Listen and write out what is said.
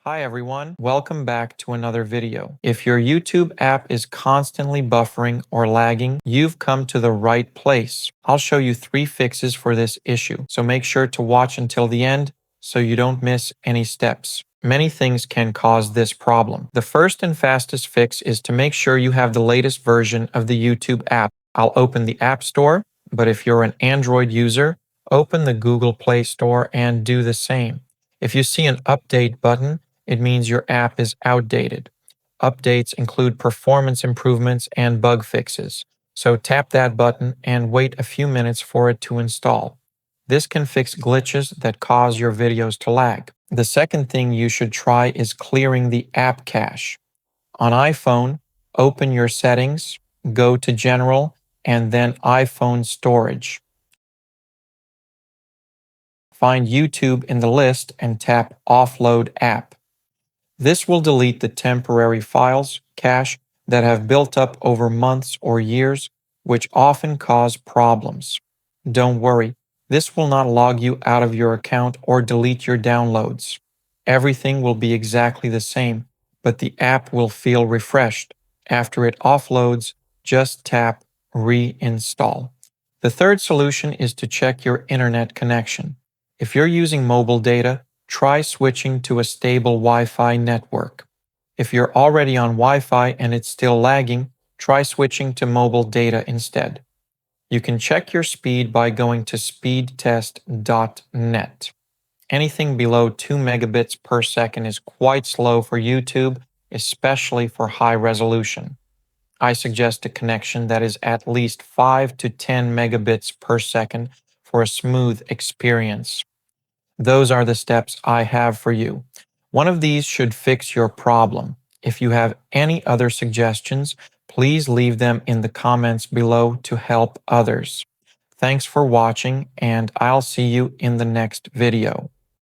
Hi everyone, welcome back to another video. If your YouTube app is constantly buffering or lagging, you've come to the right place. I'll show you 3 fixes for this issue, so make sure to watch until the end so you don't miss any steps. Many things can cause this problem. The first and fastest fix is to make sure you have the latest version of the YouTube app. I'll open the App Store, but if you're an Android user, open the Google Play Store and do the same. If you see an update button, it means your app is outdated. Updates include performance improvements and bug fixes, so tap that button and wait a few minutes for it to install. This can fix glitches that cause your videos to lag. The second thing you should try is clearing the app cache. On iPhone, open your settings, go to General, and then iPhone Storage. Find YouTube in the list and tap Offload App. This will delete the temporary files, cache, that have built up over months or years, which often cause problems. Don't worry, this will not log you out of your account or delete your downloads. Everything will be exactly the same, but the app will feel refreshed. After it offloads, just tap Reinstall. The third solution is to check your internet connection. If you're using mobile data, try switching to a stable Wi-Fi network. If you're already on Wi-Fi and it's still lagging, try switching to mobile data instead. You can check your speed by going to speedtest.net. Anything below 2 megabits per second is quite slow for YouTube, especially for high resolution. I suggest a connection that is at least 5 to 10 megabits per second for a smooth experience. Those are the steps I have for you. One of these should fix your problem. If you have any other suggestions, please leave them in the comments below to help others. Thanks for watching, and I'll see you in the next video.